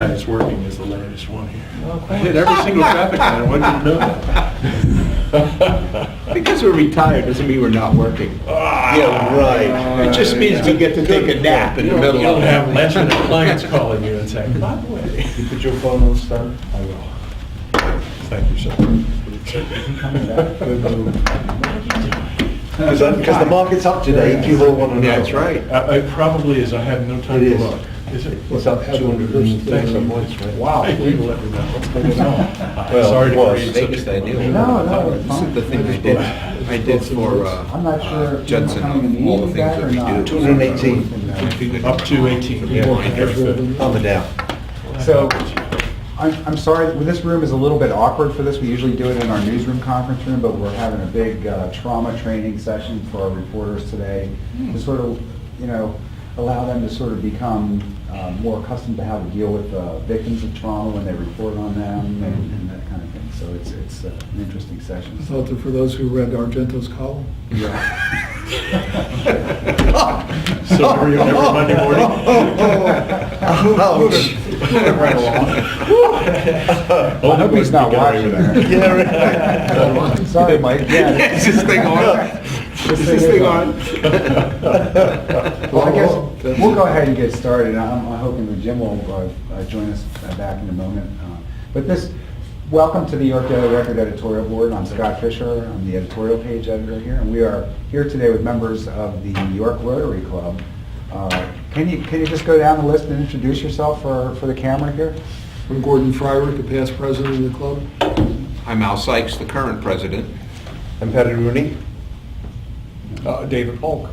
guy that's working is the latest one here. I hit every single traffic light. I want you to know that. Because we're retired doesn't mean we're not working. Yeah, right. It just means we get to take a nap in the middle You don't of have last minute clients calling you and saying, by the way. You put your phone on stun? I will. Thank you, sir. Because the market's up today, people want to know. Yeah, that's right. It probably is. I had no time It to is. look. Is it? It's up 200 Thanks. some points, right? Wow. Thank you for letting me know. Well, Sorry it to was. create such Biggest a- idea. No, This it's is the thing I did for I'm not sure if you're Judson, coming in the all the evening things back that or we not. do. 218. Up to 18. Yeah. Up and down. So, I'm sorry, well, this room is a little bit awkward for this. We usually do it in our newsroom conference room, but we're having a big trauma training session for our reporters today to sort of, allow them to sort of become more accustomed to how to deal with victims of trauma when they report on them and that kind of thing. So it's an interesting I session. thought that for those who read Argento's column. So are you every Monday morning? I hope he's not watching there. Yeah, right. Sorry, Mike. Yeah. Is this thing on? Is this thing on? Well, I guess we'll go ahead and get started. I'm hoping that Jim will join us back in a moment. Welcome to the York Daily Record Editorial Board. I'm Scott Fisher. I'm the editorial page editor here, and we are here today with members of the York Rotary Club. Can you just go down the list and introduce yourself for the camera here? I'm Gordon Fryrick, the past president of the club. I'm Al Sykes, the current president. I'm Patty Rooney. David Polk.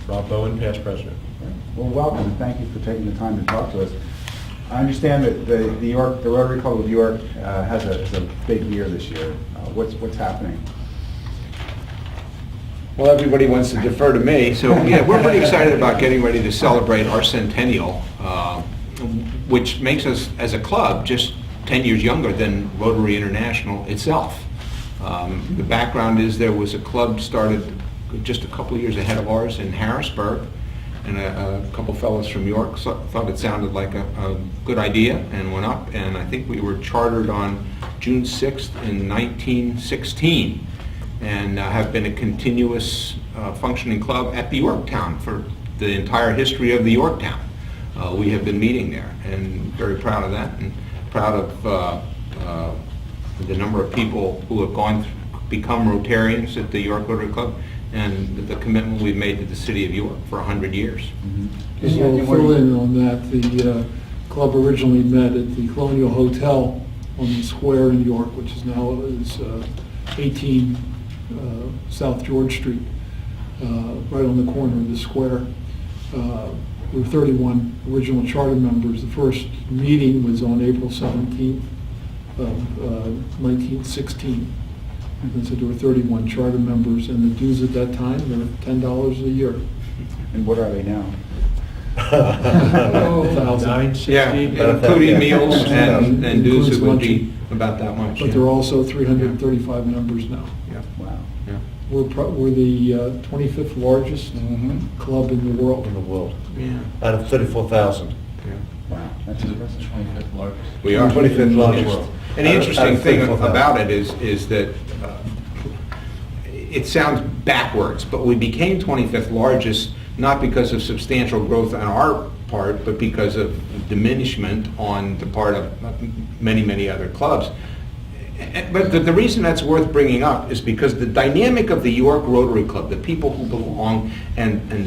Rob Bowen, past president. Well, welcome, and thank you for taking the time to talk to us. I understand that the Rotary Club of York has a big year this year. What's happening? Well, everybody wants to defer to me, so yeah, we're pretty excited about getting ready to celebrate our centennial, which makes us, as a club, just 10 years younger than Rotary International itself. The background is there was a club started just a couple of years ahead of ours in Harrisburg, and a couple fellows from York thought it sounded like a good idea and went up, and I think we were chartered on June 6th in 1916 and have been a continuous functioning club at the Yorktown for the entire history of the Yorktown. We have been meeting there and very proud of that, and proud of the number of people who have become Rotarians at the York Rotary Club, and the commitment we've made to the city of York for 100 years. Just to fill in on that, the club originally met at the Colonial Hotel on the square in York, which is now 18 South George Street, right on the corner of the square. There were 31 original charter members. The first meeting was on April 17th of 1916. And so there were 31 charter members, and the dues at that time were $10 a year. And what are they now? Yeah, including meals and dues, it would be about that much. But there are also 335 members now. Yeah. Wow. Yeah. We're the 25th largest club in the world. In the world. Yeah. Out of 34,000. Wow, that's impressive. We are 25th largest. And the interesting Out of thing 34,000. about it is that it sounds backwards, but we became 25th largest not because of substantial growth on our part, but because of diminishment on the part of many, many other clubs. But the reason that's worth bringing up is because the dynamic of the York Rotary Club, the people who belong, and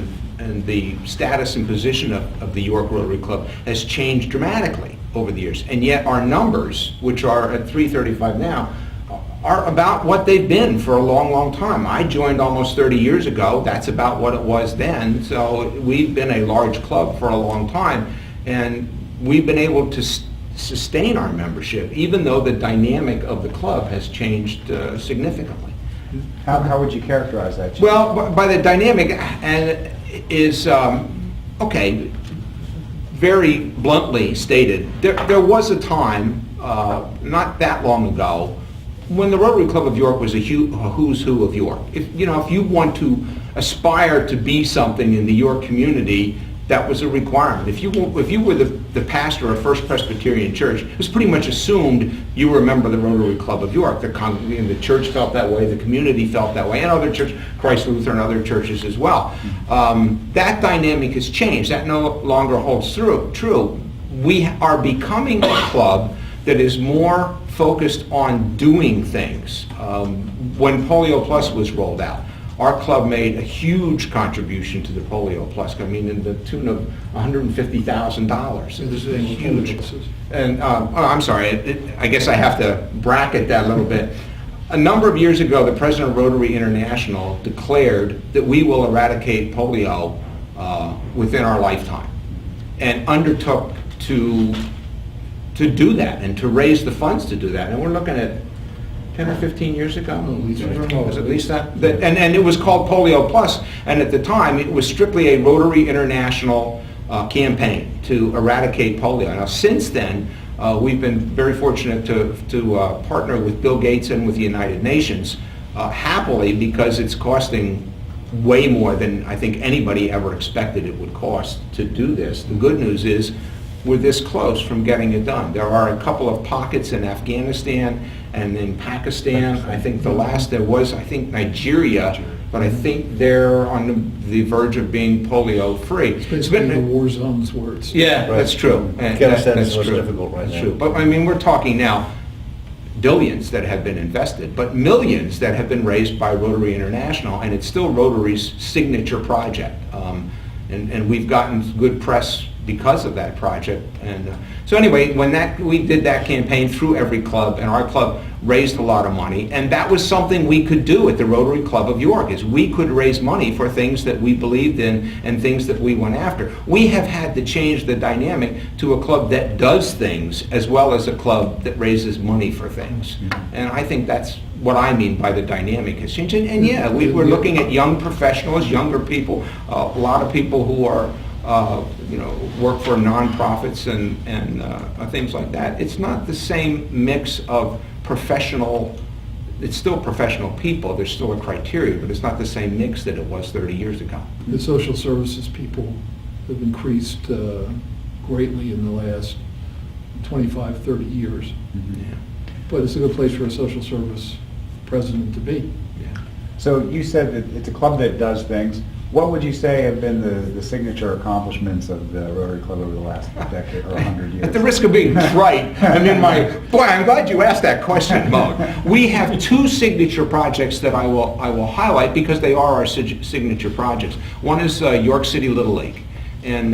the status and position of the York Rotary Club has changed dramatically over the years. And yet our numbers, which are at 335 now, are about what they've been for a long, long time. I joined almost 30 years ago. That's about what it was then. So we've been a large club for a long time, and we've been able to sustain our membership, even though the dynamic of the club has changed significantly. How would you characterize that change? Well, by the dynamic, and is, okay, very bluntly stated, there was a time, not that long ago, when the Rotary Club of York was a who's who of York. If you want to aspire to be something in the York community, that was a requirement. If you were the pastor of First Presbyterian Church, it was pretty much assumed you were a member of the Rotary Club of York. The church felt that way, the community felt that way, and other churches, Christ Lutheran and other churches as well. That dynamic has changed. That no longer holds true. We are becoming a club that is more focused on doing things. When Polio Plus was rolled out, our club made a huge contribution to the Polio Plus. I mean, in the tune of $150,000. It was a huge. And I'm sorry. I guess I have to bracket that a little bit. A number of years ago, the president of Rotary International declared that we will eradicate polio within our lifetime, and undertook to do that and to raise the funds to do that. And we're looking at 10 or 15 years ago. It was at least that. And it was called Polio Plus, and at the time it was strictly a Rotary International campaign to eradicate polio. Now since then, we've been very fortunate to partner with Bill Gates and with the United Nations, happily, because it's costing way more than I think anybody ever expected it would cost to do this. The good news is we're this close from getting it done. There are a couple of pockets in Afghanistan and in Pakistan. I think the last there was, I think, Nigeria, but I think they're on the verge of being polio free. It's basically the war zones where it's... Yeah, Right. that's true. And Afghanistan that's is most true. difficult right That's now. true. But I mean, we're talking now billions that have been invested, but millions that have been raised by Rotary International, and it's still Rotary's signature project. And we've gotten good press because of that project. And so anyway, when we did that campaign through every club, and our club raised a lot of money, and that was something we could do at the Rotary Club of York, is we could raise money for things that we believed in and things that we went after. We have had to change the dynamic to a club that does things as well as a club that raises money for things. And I think that's what I mean by the dynamic has changed. And yeah, we're looking at young professionals, younger people, a lot of people who are work for nonprofits and things like that. It's not the same mix of professional. It's still professional people. There's still a criteria, but it's not the same mix that it was 30 years ago. The social services people have increased greatly in the last 25, 30 years. Yeah. But it's a good place for a social service president to be. Yeah. So you said that it's a club that does things. What would you say have been the signature accomplishments of the Rotary Club over the last decade or 100 years? At the risk of being trite, boy, I'm glad you asked that question, Mo. We have two signature projects that I will highlight because they are our signature projects. One is York City Little League, and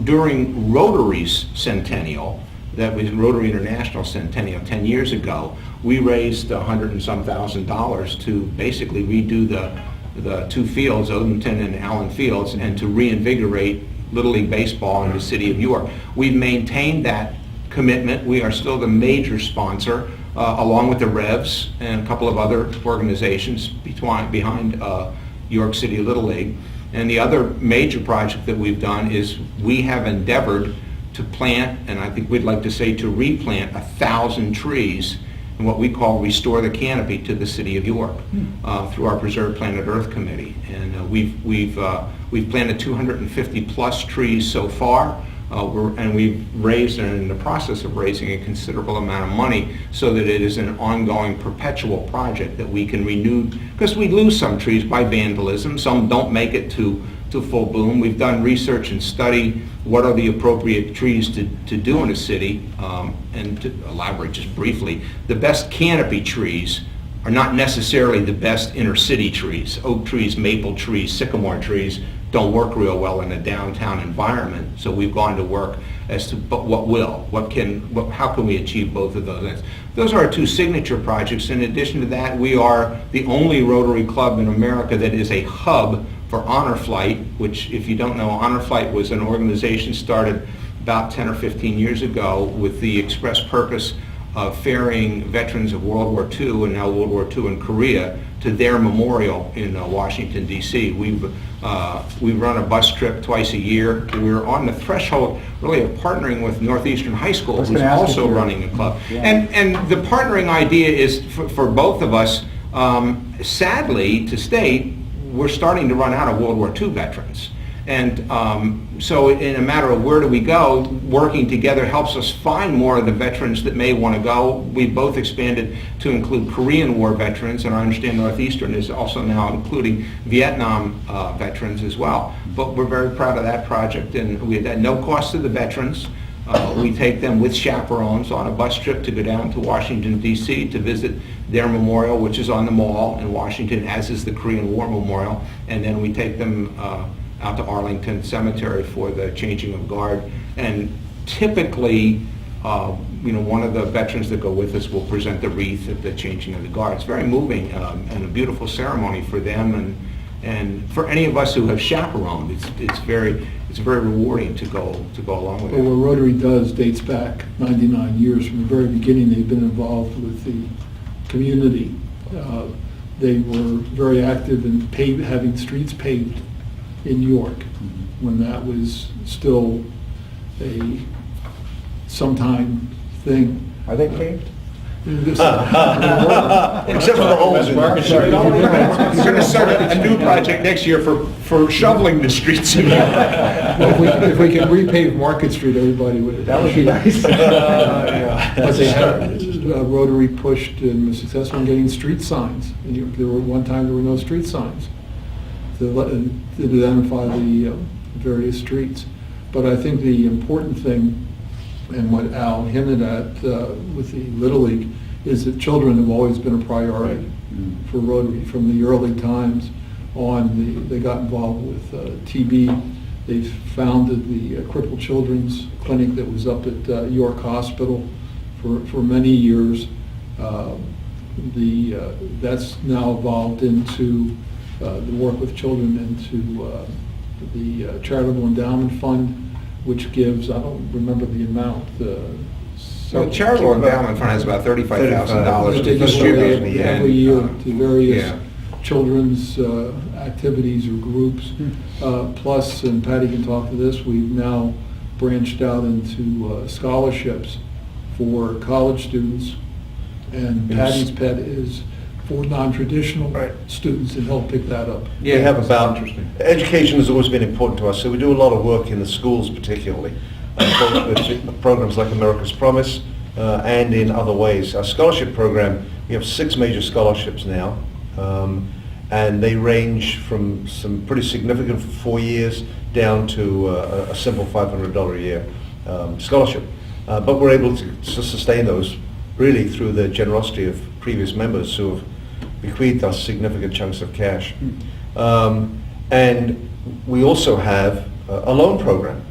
during Rotary's centennial, that was Rotary International centennial 10 years ago, we raised $100 and some thousand to basically redo the two fields, Odenton and Allen Fields, and to reinvigorate Little League baseball in the city of York. We've maintained that commitment. We are still the major sponsor, along with the Revs and a couple of other organizations behind York City Little League. And the other major project that we've done is we have endeavored to plant, and I think we'd like to say to replant, 1,000 trees in what we call Restore the Canopy to the City of York through our Preserve Planet Earth Committee. And we've planted 250 plus trees so far, and we've raised and are in the process of raising a considerable amount of money so that it is an ongoing perpetual project that we can renew, because we lose some trees by vandalism, some don't make it to full bloom. We've done research and study what are the appropriate trees to do in a city, and to elaborate just briefly, the best canopy trees are not necessarily the best inner city trees. Oak trees, maple trees, sycamore trees don't work real well in a downtown environment, so we've gone to work as to how can we achieve both of those things. Those are our two signature projects. In addition to that, we are the only Rotary Club in America that is a hub for Honor Flight, which, if you don't know, Honor Flight was an organization started about 10 or 15 years ago with the express purpose of ferrying veterans of World War II and now World War II in Korea to their memorial in Washington, D.C. We've run a bus trip twice a year. We're on the threshold, really, of partnering with Northeastern High School, who's also running a club. Yeah. And the partnering idea is for both of us, sadly, to state, we're starting to run out of World War II veterans. And so in a matter of where do we go, working together helps us find more of the veterans that may want to go. We've both expanded to include Korean War veterans, and I understand Northeastern is also now including Vietnam veterans as well. But we're very proud of that project, and we had no cost to the veterans. We take them with chaperones on a bus trip to go down to Washington, D.C. to visit their memorial, which is on the Mall in Washington, as is the Korean War Memorial. And then we take them out to Arlington Cemetery for the changing of guard. And typically, one of the veterans that go with us will present the wreath at the changing of the guard. It's very moving and a beautiful ceremony for them, and for any of us who have chaperoned, it's very rewarding to go along with But it. what Rotary does dates back 99 years. From the very beginning, they've been involved with the community. They were very active in having streets paved in York when that was still a sometime thing. Are they paved? Except for the holes in Market it. Street. We're going to start a new project next year for shoveling the streets. Well, if we can repave Market Street, everybody would. That would be nice. But they had, Rotary pushed and was successful in getting street signs. And one time there were no street signs to identify the various streets. But I think the important thing, and what Al hinted at with the Little League, is that children have always been a priority for Rotary from the early times on. They got involved with TB. They founded the Crippled Children's Clinic that was up at York Hospital for many years. That's now evolved into the work with children, into the Charitable Endowment Fund, which gives, I don't remember the amount. So the Charitable Endowment Fund has about $35,000 to They give distribute. every year to various yeah. children's activities or groups. Plus, and Patty can talk to this, we've now branched out into scholarships for college students. And Patty's pet is for non-traditional students, and he'll pick that up. We have about, education has always been important to us, so we do a lot of work in the schools particularly, both with programs like America's Promise and in other ways. Our scholarship program, we have 6 major scholarships now, and they range from some pretty significant for 4 years down to a simple $500 a year scholarship. But we're able to sustain those really through the generosity of previous members who have bequeathed us significant chunks of cash. And we also have a loan program.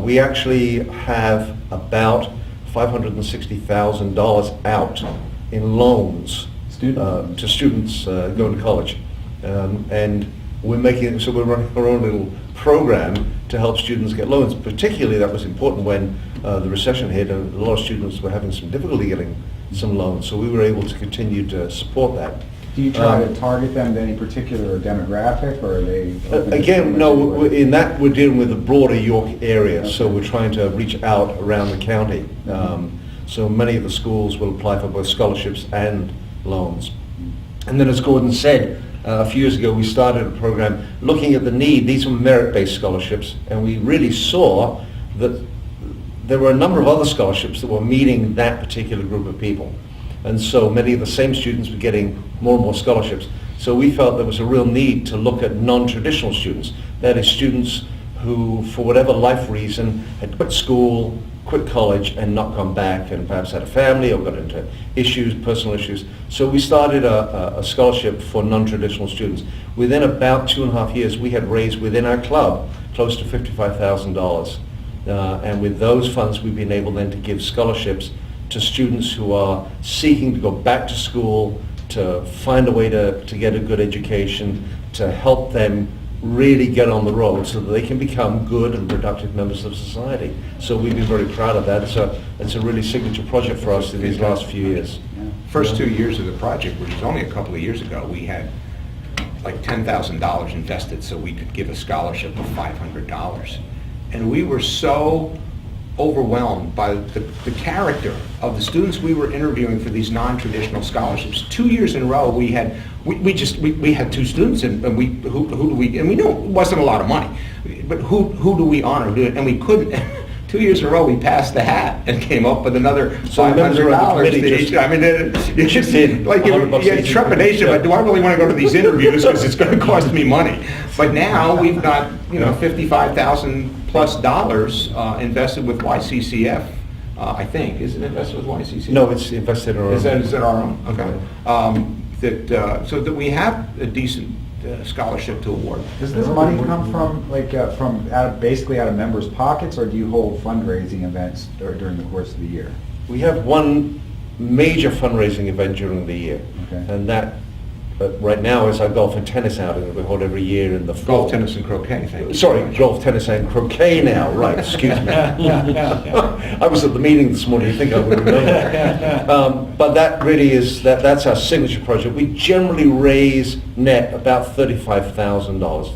We actually have about $560,000 out in loans to students going to college. And we're running our own little program to help students get loans. Particularly that was important when the recession hit, and a lot of students were having some difficulty getting some loans. So we were able to continue to support that. Do you try to target them to any particular demographic, or are they? Again, no, in that we're dealing with the broader York area, okay. So we're trying to reach out around the county. So many of the schools will apply for both scholarships and loans. And then as Gordon said, a few years ago we started a program looking at the need. These were merit-based scholarships, and we really saw that there were a number of other scholarships that were meeting that particular group of people. And so many of the same students were getting more and more scholarships. So we felt there was a real need to look at non-traditional students. That is, students who, for whatever life reason, had quit school, quit college, and not gone back, and perhaps had a family or got into issues, personal issues. So we started a scholarship for non-traditional students. Within about 2.5 years, we had raised within our club close to $55,000. And with those funds, we've been able then to give scholarships to students who are seeking to go back to school, to find a way to get a good education, to help them really get on the road so that they can become good and productive members of society. So we've been very proud of that. It's a really signature project for us in these last few years. First 2 years of the project, which was only a couple of years ago, we had like $10,000 invested so we could give a scholarship of $500. And we were so overwhelmed by the character of the students we were interviewing for these non-traditional scholarships. 2 years in a row, we had 2 students, and we who do we, and we knew it wasn't a lot of money, but who do we honor? And we couldn't. 2 years in a row, we passed the hat and came up with another $500 to each. I mean, it just like you had trepidation, but do I really want to go to these interviews because it's going to cost me money? But now we've got $55,000 plus invested with YCCF. I think is it invested with YCCF? No, it's invested in our own. Is that our own? Okay. So that we have a decent scholarship to award. Does this money come from, basically out of members' pockets, or do you hold fundraising events during the course of the year? We have one major fundraising event during the year, Okay. and that right now is our golf and tennis outing that we hold every year in the fall. Golf, tennis, and croquet. Thank you. Sorry, golf, tennis, and croquet now. Right, excuse me. I was at the meeting this morning. You think I would remember? But that really is that's our signature project. We generally raise net about $35,000,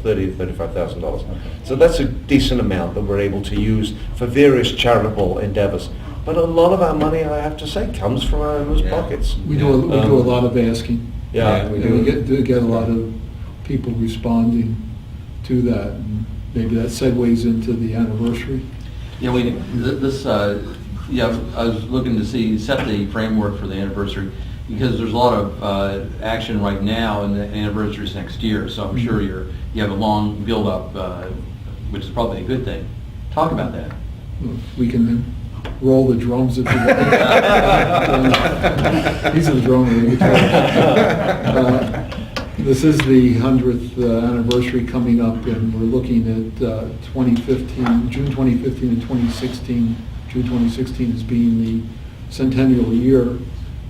$30,000 to $35,000. So that's a decent amount that we're able to use for various charitable endeavors. But a lot of our money, I have to say, comes from our own pockets. We do a lot of asking. Yeah, We do get a lot of people responding to that, and maybe that segues into the anniversary. Yeah, I was looking to set the framework for the anniversary, because there's a lot of action right now, and the anniversary is next year, so I'm sure you have a long build-up, which is probably a good thing. Talk about that. We can roll the drums if you want. He's a drummer. This is the 100th anniversary coming up, and we're looking at 2015, June 2015 and 2016. June 2016 as being the centennial year.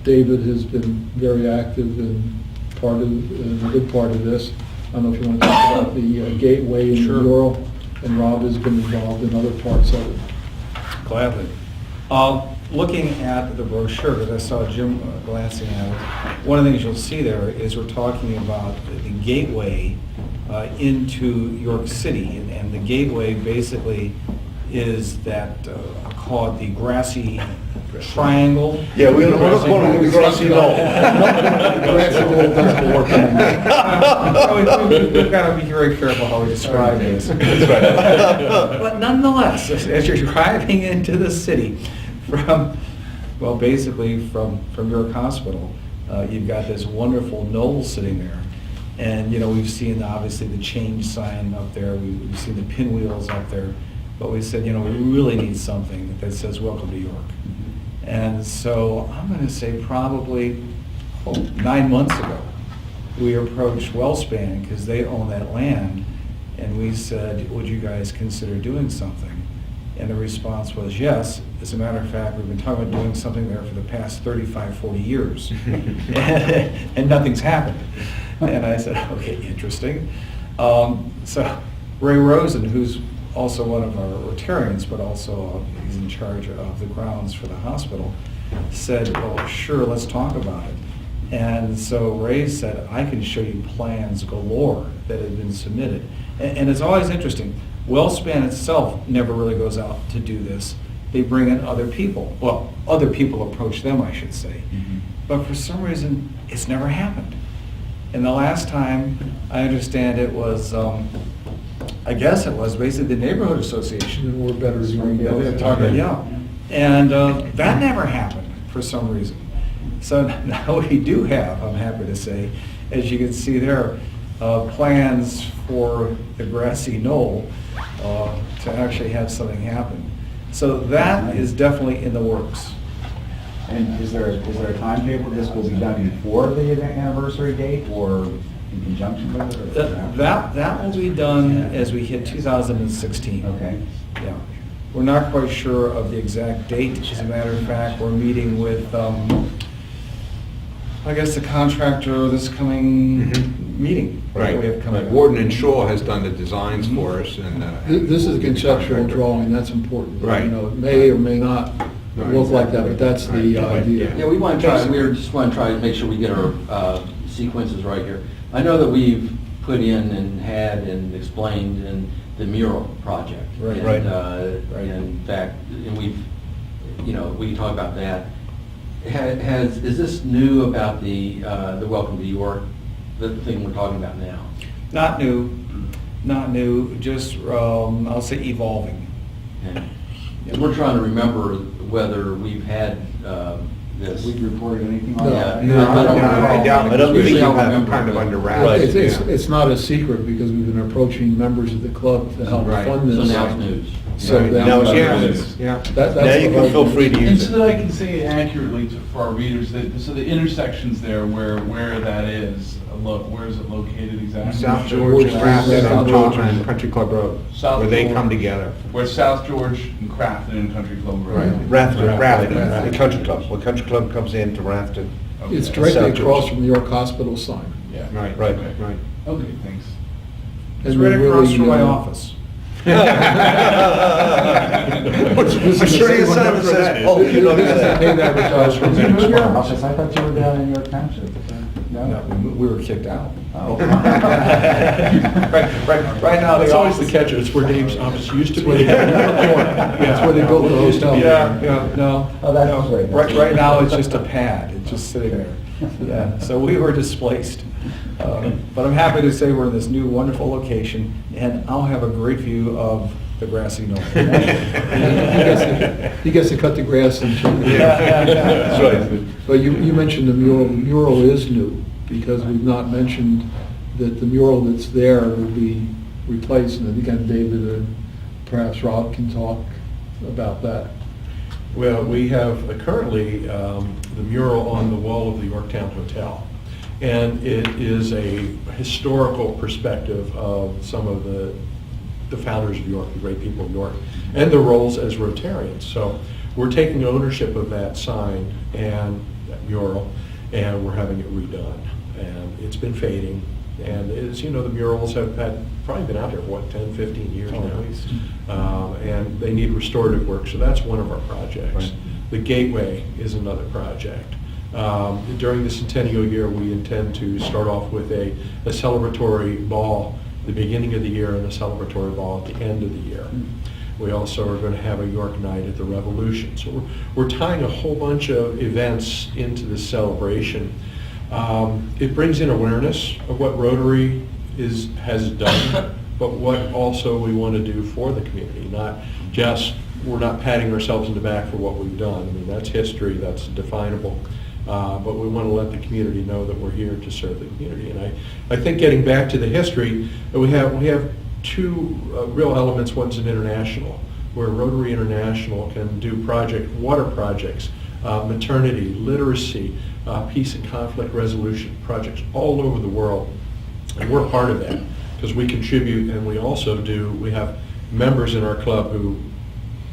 David has been very active and a good part of this. I don't know if you want to talk about the gateway and the mural, and Rob has been involved in other parts of it. Gladly. Looking at the brochure that I saw Jim glancing at, one of the things you'll see there is we're talking about the gateway into York City, and the gateway basically is that I'll call it the grassy triangle. Yeah, we're not calling it the grassy knoll. Grassy knoll doesn't work anymore. We've got to be very careful how we describe this. That's right. But nonetheless, as you're driving into the city basically from York Hospital, you've got this wonderful knoll sitting there. And, we've seen obviously the change sign up there, we've seen the pinwheels up there, but we said, we really need something that says welcome to York. And so I'm going to say probably 9 months ago, we approached Wellspan because they own that land, and we said, would you guys consider doing something? And the response was yes. As a matter of fact, we've been talking about doing something there for the past 35, 40 years, and nothing's happened. And I said, okay, interesting. So Ray Rosen, who's also one of our Rotarians, but also he's in charge of the grounds for the hospital, said, well, sure, let's talk about it. And so Ray said, I can show you plans galore that have been submitted. And it's always interesting. Wellspan itself never really goes out to do this. They bring in other people. Well, other people approach them, I should say. Mm-hmm. But for some reason, it's never happened. And the last time, I understand it was, I guess it was basically the neighborhood association. And we're better as young Yeah, they're talking, yeah. And that never happened for some reason. So now we do have, I'm happy to say, as you can see there, plans for the grassy knoll to actually have something happen. So that is definitely in the works. And is there a timetable this will be done before the anniversary date, or in conjunction with it? Or That will be done as we hit 2016. Okay. Yeah. We're not quite sure of the exact date. As a matter of fact, we're meeting with, I guess, the contractor this coming meeting. Right. We have coming up. Warden and Shaw has done the designs for us, and This is a conceptual drawing, that's important. Right. It may or may not look like that, but that's the idea. Yeah, we want to try. Just want to try to make sure we get our sequences right here. I know that we've put in and had and explained, and the mural project. Right. And, Right. In fact, and we can talk about that. Is this new about the Welcome to York, the thing we're talking about now? Not new, just, I'll say evolving. And we're trying to remember whether we've had this. We've reported anything on No. that? No, I don't I doubt, I don't think Usually you I'll have remember, kind of but- under Right. wraps. It's not a secret because we've been approaching members of the club to help Right. fund So this. now it's news. So Right. that- Now it's Yeah, news. yeah. That's Now you what can feel free to And use so it. that I can say it accurately for our readers, so the intersections there, where that is, where is it located exactly? South George and Grafton South and George. Taunton and Country Club Road, South where they George. come together. Where South George and Crafton and Country Club Road. Right. Rafton, Rafton. the country club. Well, country club comes into Rafton. Okay. It's directly South George. across from the York Hospital sign. Yeah. Right, Right. right. Okay, thanks. It's And right we across really, from my uh, office. I'm sure your Simon says, oh, you know that. Paid advertisement. Did you move your office? I thought you were down in York Township. No, No? we were kicked out. Oh. Right now, That's the always the office. catcher, it's where Dave's office used to be. That's where they built the hotel. Yeah, no. Oh, that's no. great. Right now, it's just a pad, it's just sitting there. Yeah, so we were displaced. But I'm happy to say we're in this new wonderful location, and I'll have a great view of the grassy knoll. He gets to cut the grass and That's right. But you mentioned the mural. The mural is new because we've not mentioned that the mural that's there will be replaced. And again, David and perhaps Rob can talk about that. Well, we have currently the mural on the wall of the Yorktown Hotel. And it is a historical perspective of some of the founders of York, the great people of York, and their roles as Rotarians. So we're taking ownership of that sign and that mural, and we're having it redone. And it's been fading. And as you know, the murals have probably been out there for, 10, 15 years now. And they need restorative work, so that's one of our projects. Right. The Gateway is another project. During the centennial year, we intend to start off with a celebratory ball at the beginning of the year and a celebratory ball at the end of the year. We also are going to have a York Night at the Revolution. So we're tying a whole bunch of events into this celebration. It brings in awareness of what Rotary has done, but what also we want to do for the community. Not just, we're not patting ourselves in the back for what we've done. I mean, that's history, that's definable. But we want to let the community know that we're here to serve the community. And I think getting back to the history, we have two real elements. One's an international, where Rotary International can do water projects, maternity, literacy, peace and conflict resolution projects all over the world. And we're part of that because we contribute, and we have members in our club who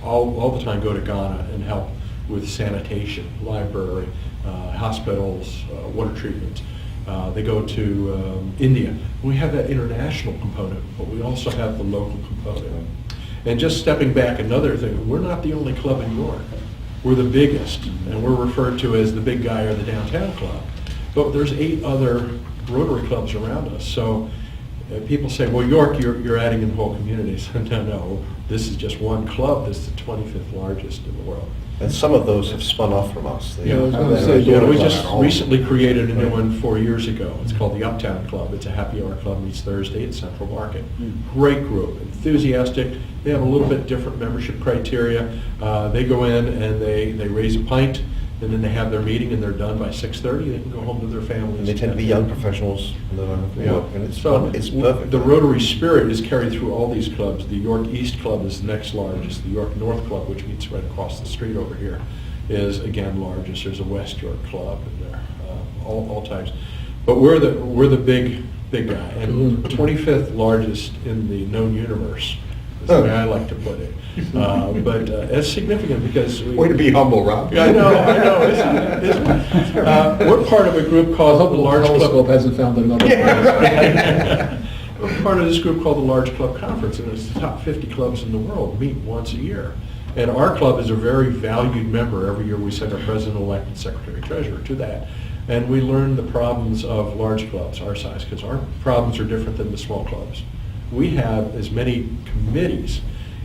all the time go to Ghana and help with sanitation, library, hospitals, water treatment. They go to India. We have that international component, but we also have the local component. And just stepping back, another thing, we're not the only club in York. We're the biggest, and we're referred to as the big guy or the downtown club. But there's 8 other Rotary clubs around us. So people say, well, York, you're adding in the whole community. So no, this is just one club. This is the 25th largest in the world. And some of those have spun off from us. Yeah, I was gonna say, Yeah, we Rotary just Club. recently created a new one 4 years ago. It's called the Uptown Club. It's a happy hour club, meets Thursday at Central Market. Great group, enthusiastic. They have a little bit different membership criteria. They go in and they raise a pint, and then they have their meeting, and they're done by 6:30. They can go home to their families. And they tend to be young professionals, and it's So it's perfect. the Rotary spirit is carried through all these clubs. The York East Club is the next largest. The York North Club, which meets right across the street over here, is again largest. There's a West York Club, and there all types. But we're the big guy, and 25th largest in the known universe. Is the way I like to put it. But it's significant because Way to be humble, Rob. Yeah, I know. Isn't it? We're part of a group called the Large Telescope Club. hasn't found another place. We're part of this group called the Large Club Conference, and it's the top 50 clubs in the world meet once a year. And our club is a very valued member. Every year we send our president-elect and secretary-treasurer to that. And we learn the problems of large clubs our size, because our problems are different than the small clubs. we have as many committees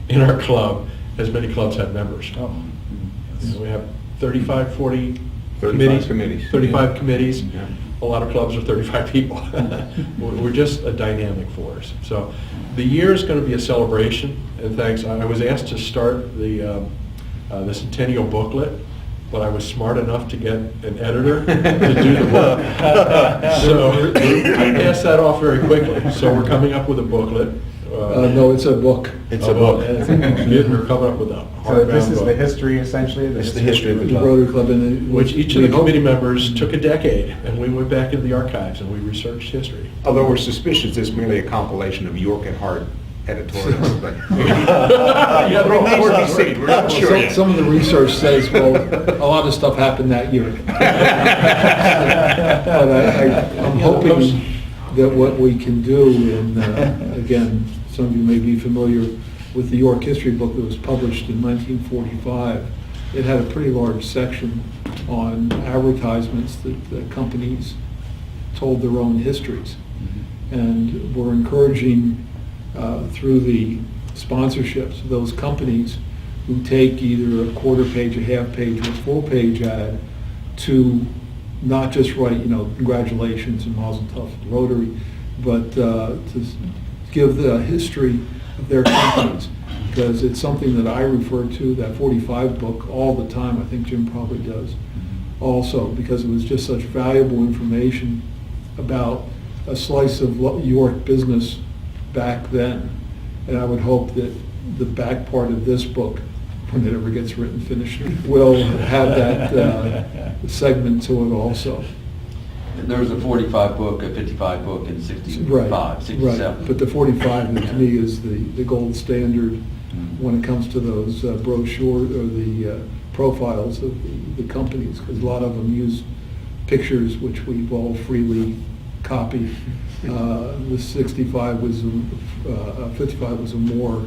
in our club as many clubs have members. Oh. You know, we have 35, 40 35 committees. 35 committees. Yeah. A lot of clubs are 35 people. We're just a dynamic force. So the year is going to be a celebration, and thanks. I was asked to start the Centennial booklet, but I was smart enough to get an editor to do the work. So I passed that off very quickly. So we're coming up with a booklet. No, it's a book. It's a book. We're coming up with a So this hardbound is the book, history, essentially? It's the history of the The club. Rotary Club, and which each of the committee members took a decade, and we went back into the archives and we researched history. Although we're suspicious it's merely a compilation of York at Heart editorials, but Yeah, they're all remains to be sorts of- seen. We're not sure Some yet. some of the research says, well, a lot of stuff happened that year. But I'm hoping that what we can do, and again, some of you may be familiar with the York History book that was published in 1945. It had a pretty large section on advertisements that companies told their own histories. And we're encouraging, through the sponsorships of those companies who take either a quarter page, a half page, or a full page ad, to not just write, congratulations and mazel tov to Rotary, but to give the history of their companies. Because it's something that I refer to, that 45 book, all the time. I think Jim probably does also, because it was just such valuable information about a slice of York business back then. And I would hope that the back part of this book, when it ever gets written, finished, will have that segment to it also. There was a 45 book, a 55 book, and 65, Right, 67. but the 45 to me is the gold standard when it comes to those brochure, or the profiles of the companies, because a lot of them use pictures which we've all freely copied. The 65 was, 55 was a more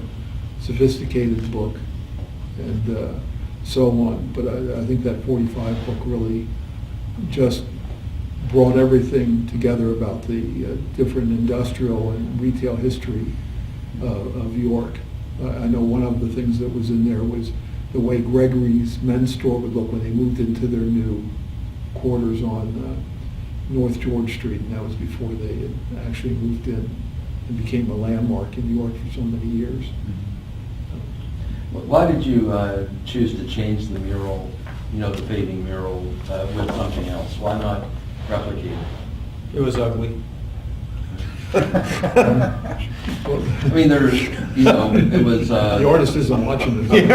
sophisticated book, and so on. But I think that 45 book really just brought everything together about the different industrial and retail history of York. I know one of the things that was in there was the way Gregory's men's store would look when they moved into their new quarters on North George Street, and that was before they had actually moved in and became a landmark in York for so many years. Why did you choose to change the mural, the paving mural, with something else? Why not replicate it? It was ugly. I mean, there's, it was... The artist isn't watching this.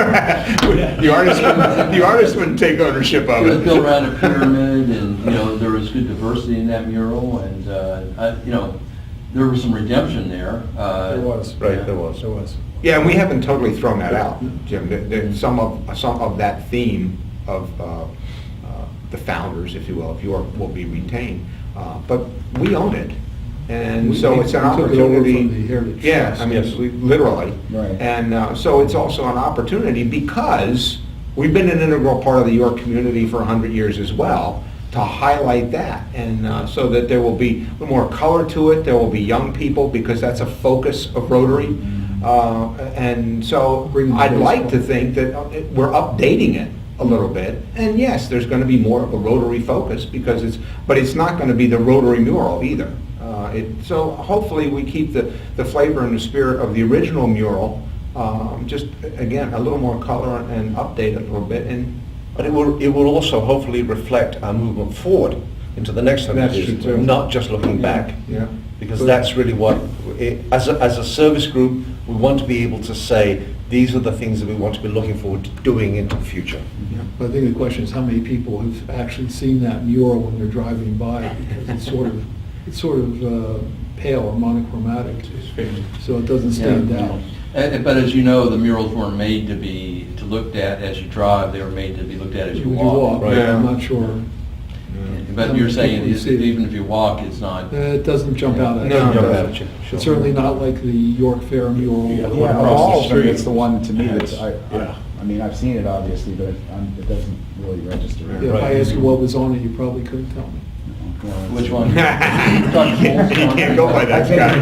The artist wouldn't take ownership of It was built it. around a pyramid, and, there was good diversity in that mural, and, there was some redemption there. There was. Right, there was. There was. Yeah, and we haven't totally thrown that out, Jim. Some of that theme of the founders, if you will, of York will be retained. But we own it. And so it's an We took it over opportunity. from the Heritage Yeah, Trust. I mean, literally. Right. And so it's also an opportunity, because we've been an integral part of the York community for 100 years as well, to highlight that. And so that there will be more color to it, there will be young people, because that's a focus of Rotary. And so Bring the I'd like baseball. to think that we're updating it a little bit. And yes, there's going to be more of a Rotary focus, because but it's not going to be the Rotary mural either. So hopefully we keep the flavor and the spirit of the original mural, just again, a little more color and update it a little bit. But it will also hopefully reflect our movement forward into the next 100 That's years, true, too. not just looking back. Yeah. Because that's really what, as a service group, we want to be able to say, these are the things that we want to be looking forward to doing into the future. But I think the question is how many people have actually seen that mural when they're driving by, because it's sort of pale or monochromatic, so it doesn't stand Yeah. out. But as you know, the murals weren't made to be looked at as you drive, they were made to be looked at as you walk. Right. Yeah, I'm not sure. But you're saying You see it. even if you walk, it's not... It doesn't jump out at you. No, it Jump doesn't. out at you. It's certainly not like the York Fair mural. Yeah. Yeah, of Across the all of them, street. it's the one to me that's, Yeah. I mean, I've seen it obviously, but it doesn't really register. If I asked you what was on it, you probably couldn't tell me. Which one? You can't go by that, Scott.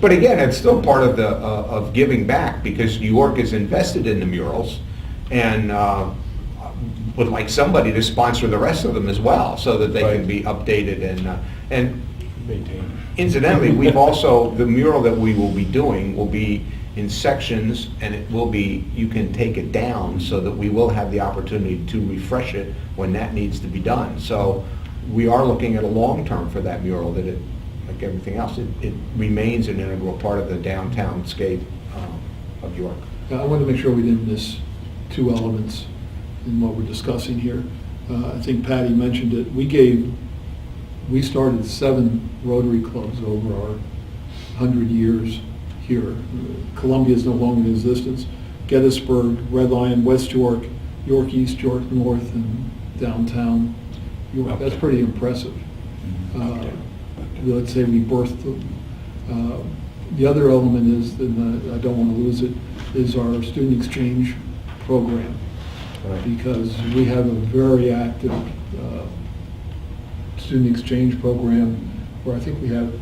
But again, it's still part of of giving back, because York is invested in the murals and would like somebody to sponsor the rest of them as well, so that they can be updated and Maintained. incidentally, we've also, the mural that we will be doing will be in sections, and it will be, you can take it down, so that we will have the opportunity to refresh it when that needs to be done. So we are looking at a long term for that mural, that it, like everything else, it remains an integral part of the downtown scape of York. I want to make sure we didn't miss two elements in what we're discussing here. I think Patty mentioned it. We started 7 Rotary clubs over our 100 years here. Columbia is no longer in existence. Gettysburg, Red Lion, West York, York East, York North, and downtown York. That's pretty impressive. Let's say we birthed them. The other element is, and I don't want to lose it, is our student exchange program. Because we have a very active student exchange program where I think we have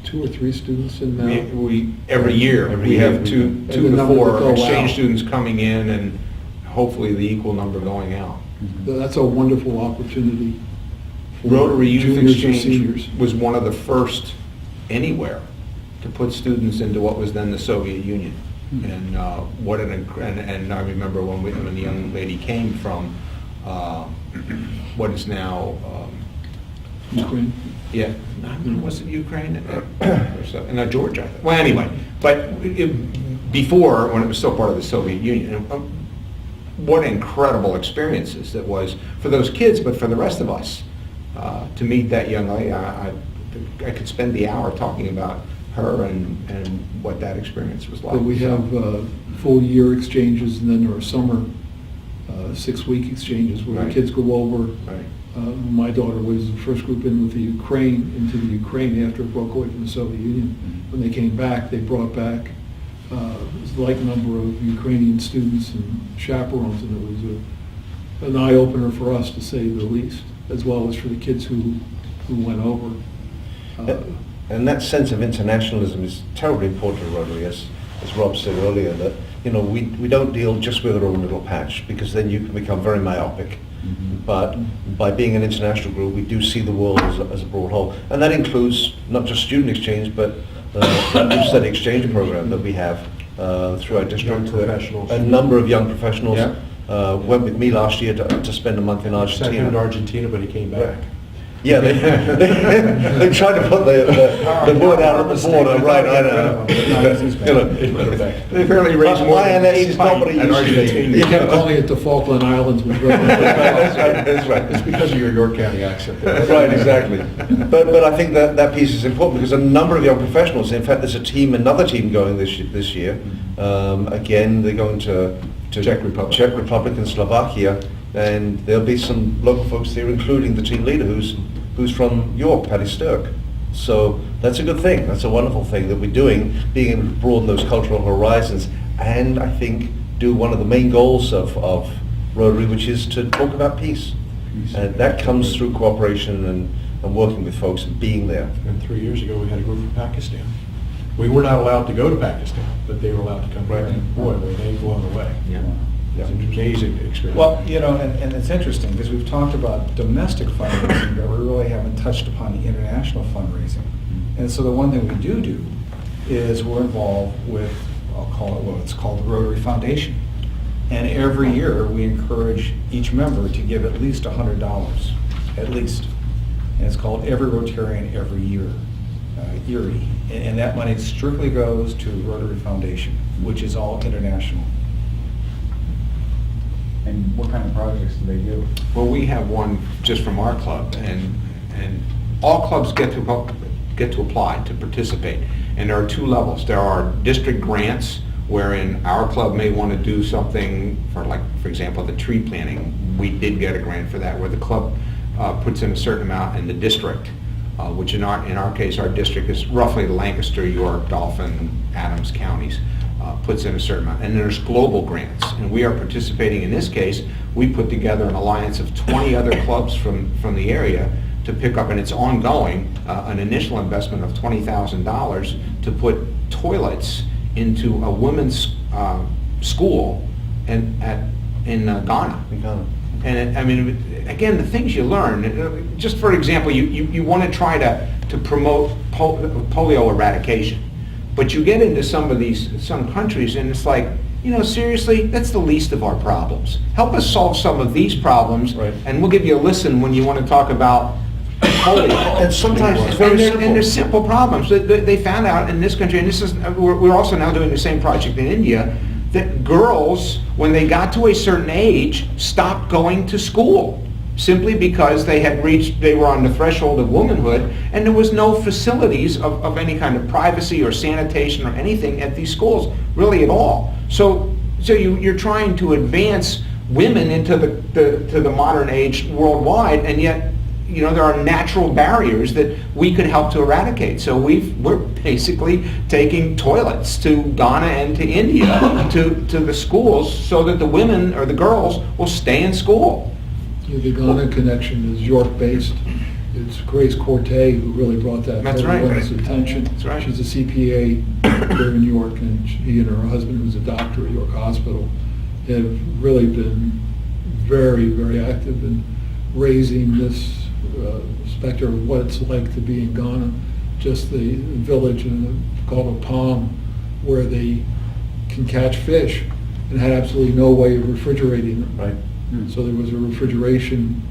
2 or 3 students in now. We every year, we have two And the to number that 4 go exchange out. students coming in, and hopefully the equal number going out. That's a wonderful opportunity for Rotary Youth juniors or Exchange seniors. was one of the first anywhere to put students into what was then the Soviet Union. And what an and I remember when the young lady came from what is now Ukraine. yeah, was it Ukraine? Or so, no, Georgia. Well, anyway, but before, when it was still part of the Soviet Union, what incredible experiences it was for those kids, but for the rest of us, to meet that young lady. I could spend the hour talking about her and what that experience was like. But we have full year exchanges, and then there are summer 6-week exchanges where Right. the kids go over. Right. My daughter was the first group in with the Ukraine, into the Ukraine after it broke away from the Soviet Union. When they came back, they brought back a like number of Ukrainian students and chaperones, and it was an eye-opener for us, to say the least, as well as for the kids who went over. And that sense of internationalism is terribly important to Rotary, as Rob said earlier, that we don't deal just with our own little patch, because then you can become very myopic. But by being an international group, we do see the world as a broad whole. And that includes not just student exchange, but the new study exchange program that we have through our district. Young professionals. A number of young professionals Yeah. went with me last year to spend a month in Sent him to Argentina. Argentina, but he came back. Yeah, they tried to put the word out on the border, right, I know. They apparently raised more My than NA is not what it an used to be. Argentine. They kept calling it the Falkland Islands. That's right. It's because of your York County accent. Right, exactly. But I think that piece is important, because a number of young professionals, in fact, there's another team going this year. Again, they're going to Czech Republic. Czech Republic and Slovakia, and there'll be some local folks there, including the team leader who's from York, Patty Stirk. So that's a good thing. That's a wonderful thing that we're doing, being able to broaden those cultural horizons, and I think do one of the main goals of Rotary, which is to talk about peace. And that comes through cooperation and working with folks and being there. And 3 years ago, we had a group from Pakistan. We were not allowed to go to Pakistan, but they were allowed to come here. Right. And boy, were they blown away. Yeah. It's an amazing experience. Well, and it's interesting, because we've talked about domestic fundraising, but we really haven't touched upon the international fundraising. And so the one thing we do is we're involved with, it's called the Rotary Foundation. And every year, we encourage each member to give at least $100, at least. And it's called Every Rotarian Every Year, ERIE. And that money strictly goes to Rotary Foundation, which is all international. And what kind of projects do they do? Well, we have one just from our club, and all clubs get to apply to participate. And there are 2 levels. There are district grants, wherein our club may want to do something for example, the tree planting. We did get a grant for that, where the club puts in a certain amount, and the district, which in our case, our district is roughly the Lancaster, York, Dauphin, Adams counties, puts in a certain amount. And there's global grants, and we are participating in this case. We put together an alliance of 20 other clubs from the area to pick up, and it's ongoing, an initial investment of $20,000 to put toilets into a women's school in Ghana. In Ghana. And I mean, again, the things you learn, just for example, you want to try to promote polio eradication, but you get into some countries and it's like, you know, seriously, that's the least of our problems. Help us solve some of these problems, Right. and we'll give you a listen when you want to talk about polio. And sometimes it's very simple. And they're simple problems. They found out in this country, and this is, we're also now doing the same project in India, that girls, when they got to a certain age, stopped going to school simply because they were on the threshold of womanhood, and there was no facilities of any kind of privacy or sanitation or anything at these schools, really at all. So you're trying to advance women into the modern age worldwide, and yet, you know, there are natural barriers that we could help to eradicate. So we're basically taking toilets to Ghana and to India to the schools so that the women or the girls will stay in school. The Ghana connection is York-based. It's Grace Corte who really brought that That's to right. everyone's attention. That's right. She's a CPA here in York, and she and her husband, who's a doctor at York Hospital, have really been very, very active in raising this specter of what it's like to be in Ghana. Just the village called a Palm, where they can catch fish and had absolutely no way of refrigerating them. Right. So there was a refrigeration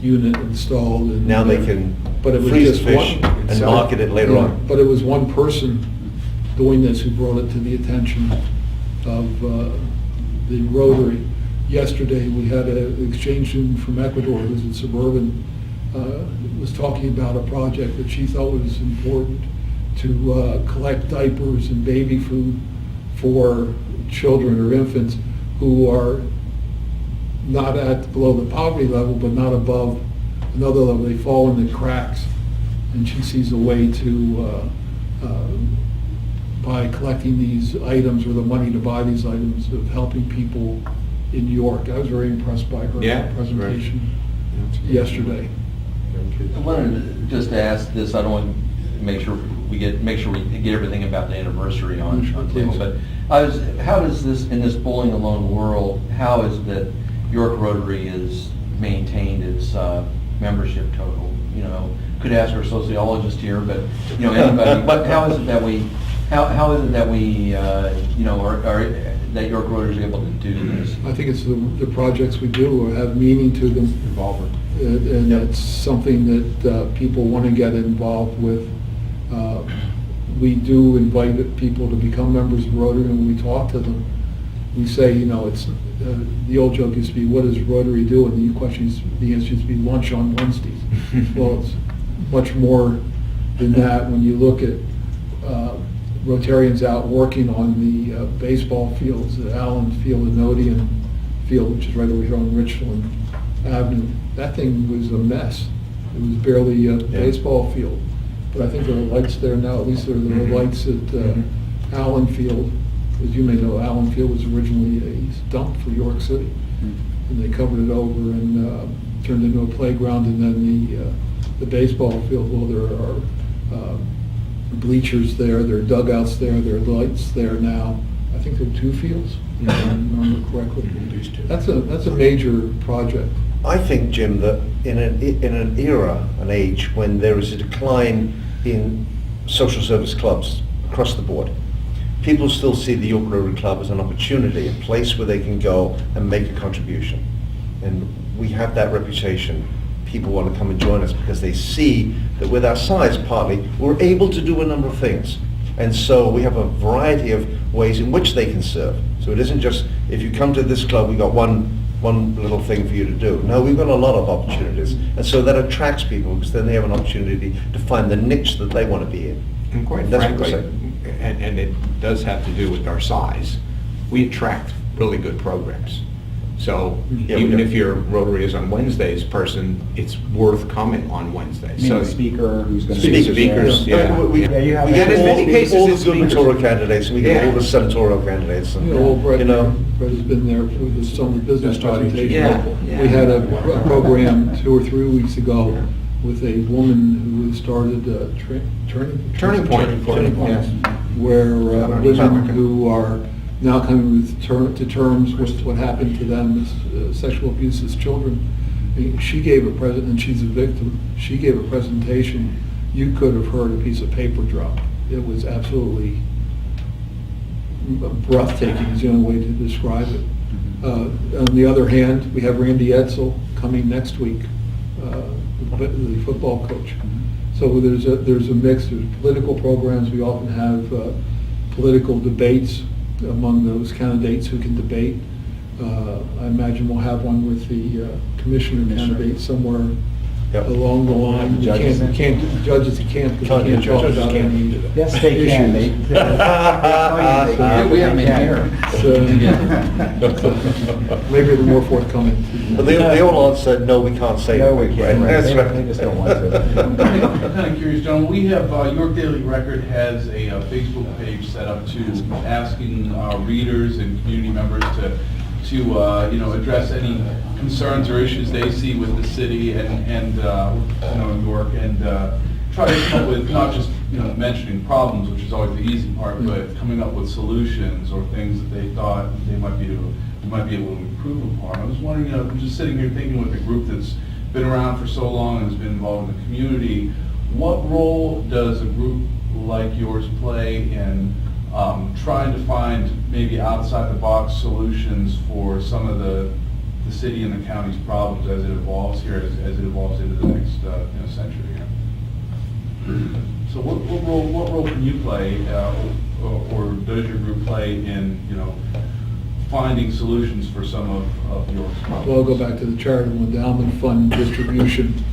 unit installed. And Now they can but it was freeze just the fish one- and market it later Yeah, on. But it was one person doing this who brought it to the attention of the Rotary. Yesterday, we had an exchange student from Ecuador who's in Suburban, was talking about a project that she thought was important to collect diapers and baby food for children or infants who are not below the poverty level, but not above another level. They fall in the cracks. And she sees a way to, by collecting these items or the money to buy these items, of helping people in York. I was very impressed by her Yeah, presentation yesterday. I wanted just to ask this, I don't want to make sure we get everything about the anniversary on table, but how does this, in this bowling alone world, how is that York Rotary has maintained its membership total? You know, could ask our sociologist here, but, you know, anybody, but how is it that we, you know, are that York Rotary is able to do this? I think it's the projects we do have meaning to them. Involvement. And it's something that people want to get involved with. We do invite people to become members of Rotary, and when we talk to them, we say, you know, it's the old joke used to be, what does Rotary do? And the answer used to be lunch on Wednesdays. Well, it's much more than that. When you look at Rotarians out working on the baseball fields, the Allen Field and Odeon Field, which is right over here on Richland Avenue, that thing was a mess. It was barely a baseball field. But I think there are lights there now, at least there are lights at Allen Field. As you may know, Allen Field was originally a dump for York City. And they covered it over and turned into a playground, and then the baseball field, well, there are bleachers there, there are dugouts there, there are lights there now. I think there are 2 fields, if I remember correctly. That's a major project. I think, Jim, that in an era, an age, when there is a decline in social service clubs across the board, people still see the York Rotary Club as an opportunity, a place where they can go and make a contribution. And we have that reputation. People want to come and join us because they see that with our size, partly, we're able to do a number of things. And so we have a variety of ways in which they can serve. So it isn't just, if you come to this club, we got one little thing for you to do. No, we've got a lot of opportunities. And so that attracts people, because then they have an opportunity to find the niche that they want to be in. And quite That's what frankly, we're and it does have to do with our size, we attract really good programs. So Yeah, even we- if your Rotary is on Wednesdays person, it's worth coming on Wednesdays. You So mean a speaker who's going to... Speakers, yeah. We Yeah, you have... we get in many cases, all the it's gubernatorial speakers. candidates, and we get Yeah. all the senatorial candidates. And, You know, Brett, you know, Brett has been there for the summer business That's right. presentation. Yeah. We had a program 2 or 3 weeks ago with a woman who had started Turning Point. Turning Point, Yes. where women America. who are now coming to terms with what happened to them as sexual abuse as children. She gave a present, and she's a victim. She gave a presentation. You could have heard a piece of paper drop. It was absolutely breathtaking, is the only way to describe it. On the other hand, we have Randy Edsel coming next week, the football coach. So there's a mix. There's political programs. We often have political debates among those candidates who can debate. I imagine we'll have one with the commissioner candidate somewhere Yep. along the line. We Judges in? can't, judges you can't, because we can't talk Judges about can't any Yes, they can. They issues. tell you they can. We have them in They here. So, maybe they're more forthcoming. but they all answered, no, we can't say. No, we that." can't. Right. That's They- right. they just don't want to. I'm kind of curious, John, we have, York Daily Record has a Facebook page set up to asking readers and community members to address any concerns or issues they see with the city and York, and try to come up with not just, mentioning problems, which is always the easy part, but coming up with solutions or things that they thought they might be able to improve upon. I was wondering, I'm just sitting here thinking with a group that's been around for so long and has been involved in the community, what role does a group like yours play in trying to find maybe outside-the-box solutions for some of the city and the county's problems as it evolves here, as it evolves into the next century here? So what role can you play, or does your group play in finding solutions for some of your problems? Well, I'll go back to the charitable endowment fund distribution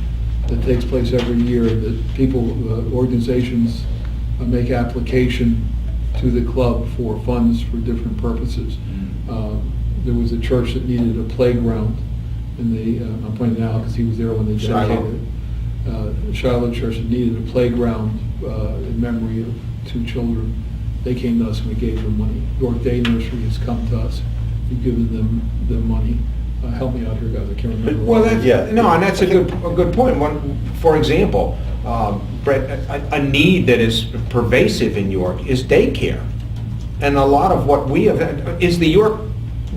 that takes place every year, that people, organizations make application to the club for funds for different purposes. There was a church that needed a playground, and I'm pointing out because he was there when they dedicated it. Shiloh Church that needed a playground in memory of 2 children. They came to us and we gave them money. York Day Nursery has come to us. We've given them money. Help me out here, guys, I can't remember. Well, Yeah. that's a good point. For example, Brett, a need that is pervasive in York is daycare. And a lot of what we have, is the York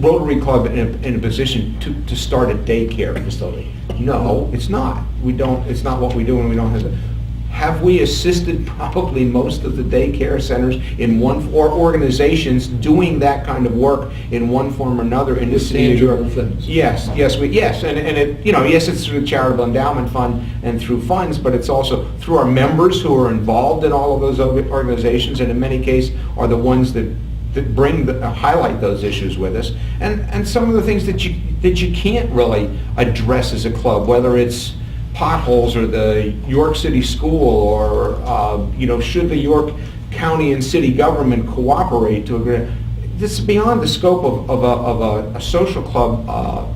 Rotary Club in a position to start a daycare facility? No, it's not. It's not what we do, and we don't have it. Have we assisted probably most of the daycare centers or organizations doing that kind of work in one form or another in the With city of York? tangible things. Yes, and yes, it's through the charitable endowment fund and through funds, but it's also through our members who are involved in all of those organizations, and in many cases are the ones that highlight those issues with us, and some of the things that you can't really address as a club, whether it's potholes or the York City School, or should the York County and city government cooperate to agree. This is beyond the scope of a social club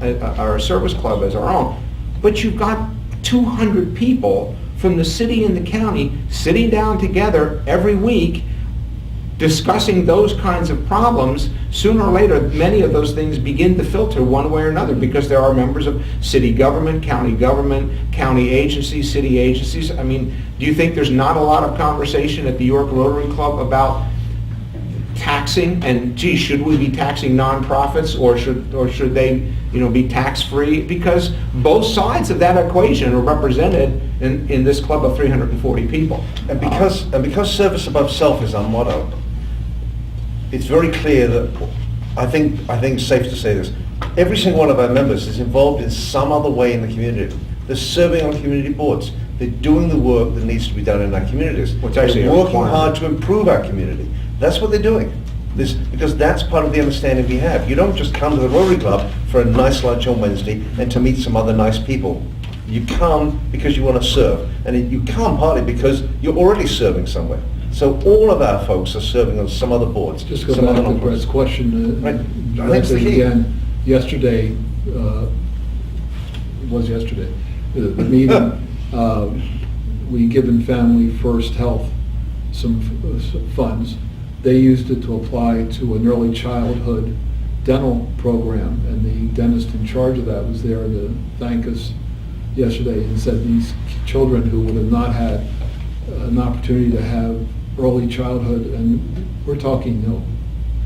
or a service club as our own. But you've got 200 people from the city and the county sitting down together every week discussing those kinds of problems. Sooner or later, many of those things begin to filter one way or another, because there are members of city government, county agencies, city agencies. I mean, do you think there's not a lot of conversation at the York Rotary Club about taxing, and gee, should we be taxing nonprofits, or should they be tax-free? Because both sides of that equation are represented in this club of 340 people. And because service above self is our motto, it's very clear that I think it's safe to say this. Every single one of our members is involved in some other way in the community. They're serving on community boards. They're doing the work that needs to be done in our communities. Which actually They're a working requirement. hard to improve our community. That's what they're doing. Because that's part of the understanding we have. You don't just come to the Rotary Club for a nice lunch on Wednesday and to meet some other nice people. You come because you want to serve, and you come partly because you're already serving somewhere. So all of our folks are serving on some other boards. Just go some back other to nonprofits. Brett's question. Right. I think it's the key. Again, yesterday, the meeting, we given Family First Health some funds. They used it to apply to an early childhood dental program, and the dentist in charge of that was there to thank us yesterday and said these children who would have not had an opportunity to have early childhood, and we're talking,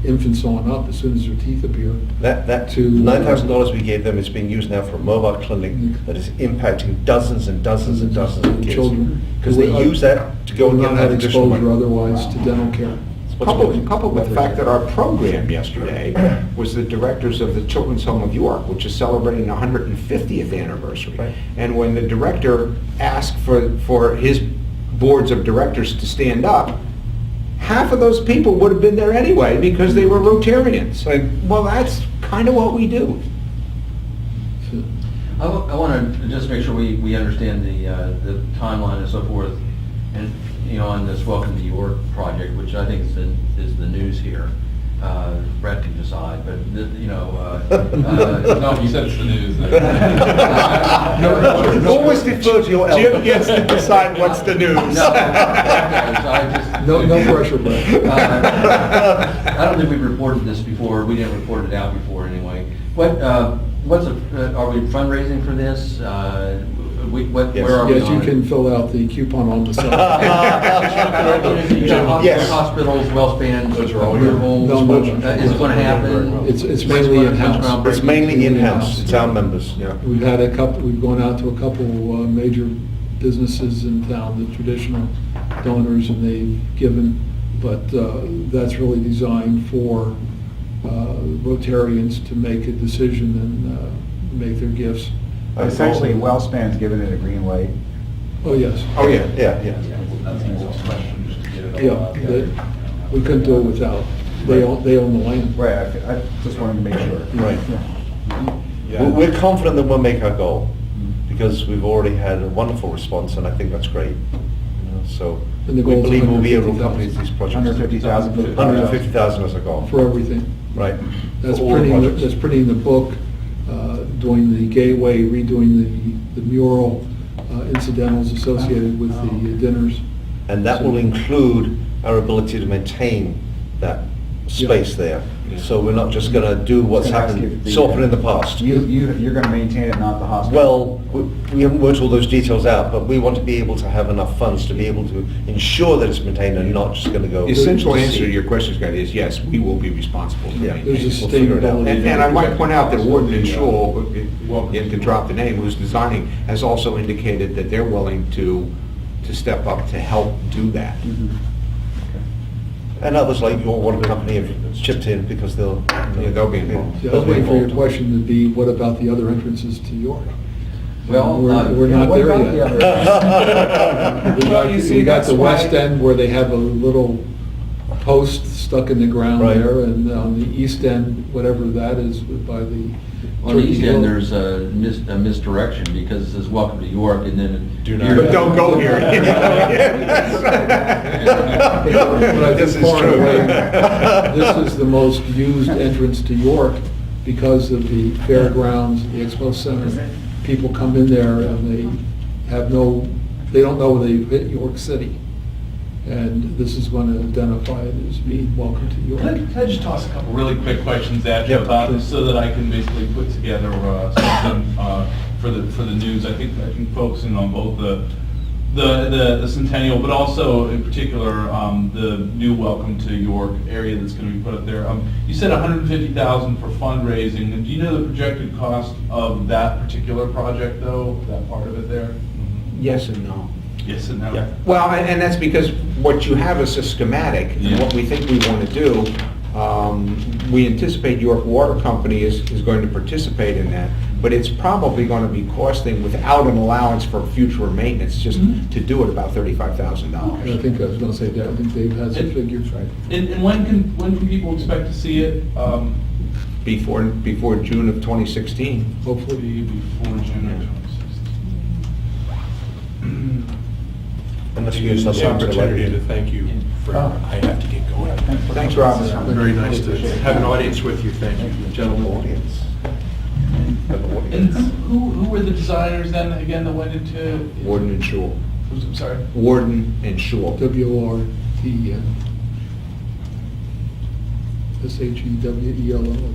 infants on up as soon as their teeth appear. That To- $9,000 we gave them is being used now for a mobile clinic that is impacting dozens and dozens and dozens of kids. Children. Because they use that to go and Who get not had additional exposure money. otherwise to dental care. Coupled with the fact that our program yesterday was the directors of the Children's Home of York, which is celebrating the 150th anniversary. Right. And when the director asked for his boards of directors to stand up, half of those people would have been there anyway because they were Rotarians. Well, that's kind of what we do. I want to just make sure we understand the timeline and so forth, and, on this Welcome to York project, which I think is the news here. Brett can decide, but, No, you said it's the news. Always defer to your Jim elder. gets to decide what's the news. No, so I just. No pressure, Brett. I don't think we've reported this before, we didn't report it out before anyway. Are we fundraising for this? Where are we Yes, you on it? can fill out the coupon on the side. Yes. Hospitals, Wellspan. Those are all your your- homes. No, no. Is it going to happen? It's mainly in-house. It's mainly in-house, it's our members, yeah. We've gone out to a couple major businesses in town, the traditional donors, and they've given, but that's really designed for Rotarians to make a decision and make their gifts. Essentially, Wellspan's given it a green light. Oh, yes. Oh, yeah. Yeah. That's the next question, just to get it all Yeah, out. we couldn't do it without. They own the land. Right, I just wanted to make sure. Right. Yeah. We're confident that we'll make our goal, because we've already had a wonderful response, and I think that's great. So And the we goal's believe we'll be able to 150,000. accomplish these projects. 150,000 for the 150,000 as a goal. For everything. Right. That's For all the projects. that's printing the book, doing the gateway, redoing the mural, incidentals associated with the dinners. And that will include our ability to maintain that space there. So we're not just going to do what's Gonna ask happened you the- so often in the past. You're going to maintain it, not the hospital? Well, we haven't worked all those details out, but we want to be able to have enough funds to be able to ensure that it's maintained and not just going to go. The essential answer to your question, Scott, is yes, we will be responsible for Yeah. maintaining. There's a We'll figure it out. sustainability. And I might point out that Warden and Shul, you can drop the name, who's designing, has also indicated that they're willing to step up to help do that. And others like your water company have chipped in because they'll be involved. See, I was waiting for your question to be, what about the other entrances to York? Well, We're Yeah, not what there about the yet. other- Well, you see, We got that's the west why- end where they have a little post stuck in the ground Right. there, and on the east end, whatever that is, by the. On the east end, Hill. there's a misdirection, because it says Welcome to York, and then. Do not- here- But don't go here. But I This think is far true. away, this is the most used entrance to York because of the fairgrounds, the expo center. People come in there and they don't know they've hit York City. And this is going to identify it as being welcome to York. Can I just toss a couple really quick questions at you Yep. about this, so that I can basically put together something for the news? I think focusing on both the Centennial, but also in particular the new Welcome to York area that's going to be put up there. You said 150,000 for fundraising. And do you know the projected cost of that particular project, though? That part of it there? Yes and no. Yes and no. Yeah. Well, and that's because what you have is a schematic, and Yeah. what we think we want to do, we anticipate York Water Company is going to participate in that, but it's probably going to be costing, without an allowance for future maintenance, just to do it, about $35,000. And I think I was going to say that, I think Dave has the figures. Right. And when can people expect to see it? Before June of 2016. Hopefully. Before June of 2016. And let's Use use this some opportunity to thank you for, I have to get going. Thanks, Rob. Very nice to have an audience with you. Thank you, gentlemen. Audience. And who were the designers then, again, that went into? Warden and Shul. I'm sorry? Warden and Shul. WRTEN. SHEWELL.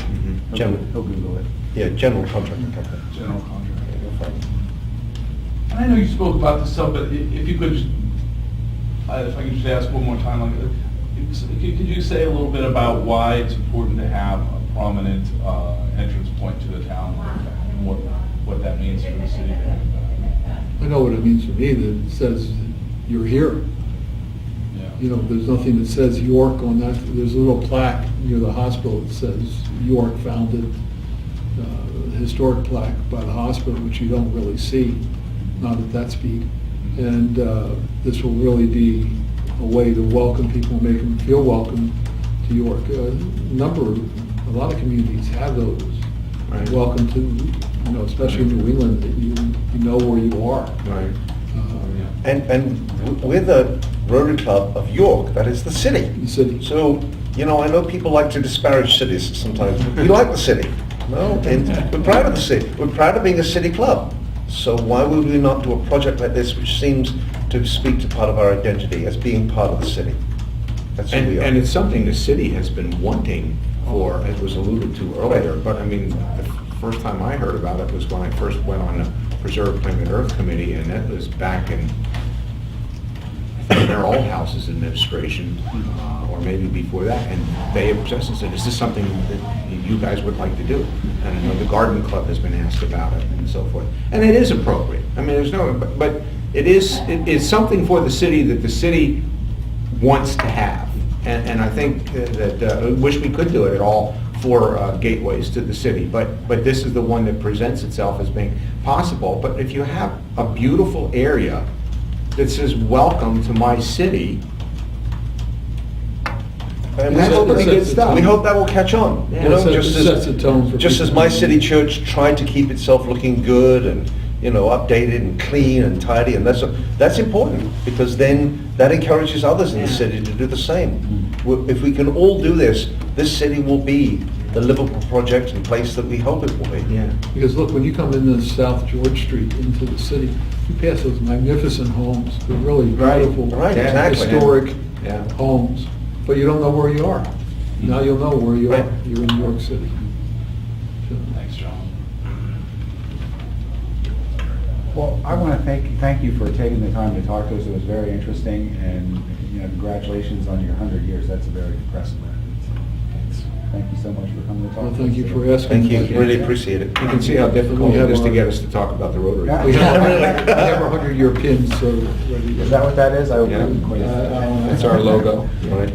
General, He'll Google it. yeah, general contracting company. General contractor. And I know you spoke about this stuff, but if you could, if I could just ask one more time, could you say a little bit about why it's important to have a prominent entrance point to the town, and what that means for the city? I know what it means for me, that it says you're here. Yeah. You know, there's nothing that says York on that. There's a little plaque near the hospital that says York founded, historic plaque by the hospital, which you don't really see, not at that speed. And this will really be a way to welcome people, make them feel welcome to York. A lot of communities have those. Right. Welcome to, you know, especially in New England, that you know where you are. Right. And we're the Rotary Club of York, that is the city. The city. So, you know, I know people like to disparage cities sometimes. We like the city. No, and we're proud of the city. We're proud of being a city club. So why would we not do a project like this, which seems to speak to part of our identity as being part of the city? That's who we are. And it's something the city has been wanting for, as was alluded to earlier, but I mean, the first time I heard about it was when I first went on the Preserve Planet Earth Committee, and that was back in, I think, their old house's administration, or maybe before that, and they approached us and said, is this something that you guys would like to do? And I know the Garden Club has been asked about it, and so forth. And it is appropriate. I mean, there's no, but it's something for the city that the city wants to have. And I think that, I wish we could do it at all for gateways to the city, but this is the one that presents itself as being possible. But if you have a beautiful area that says, welcome to my city, And that's we pretty good stuff. We hope that will catch on. Yeah. You know, It sets a tone for just people. as my city church tried to keep itself looking good and, you know, updated and clean and tidy, and that's important, because then that encourages others in the city to do the same. If we can all do this, this city will be the livable project and place that we hope it will be. yeah. Because look, when you come into South George Street into the city, you pass those magnificent homes, they're really beautiful, Right, exactly. historic Yeah. homes, but you don't know where you are. Now you'll know where you are. Right. You're in New York City. So, Thanks, John. Well, I want to thank you for taking the time to talk to us. It was very interesting, and, you know, congratulations on your 100 years. That's a very impressive record. So, thank you so much for coming to talk to us. Well, thank you for today. asking. Thank you, really appreciate it. You can see how difficult it is to get us to talk about the Rotary. Yeah. We have our 100-year pin, so ready. Is that what that is? I Yeah. wouldn't quite- That's our logo. Right.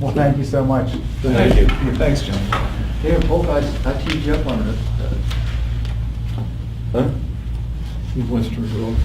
Well, thank you so much. Thank you. Thanks, John. Yeah, Paul, I teed you up on it. Huh? In Western Grove.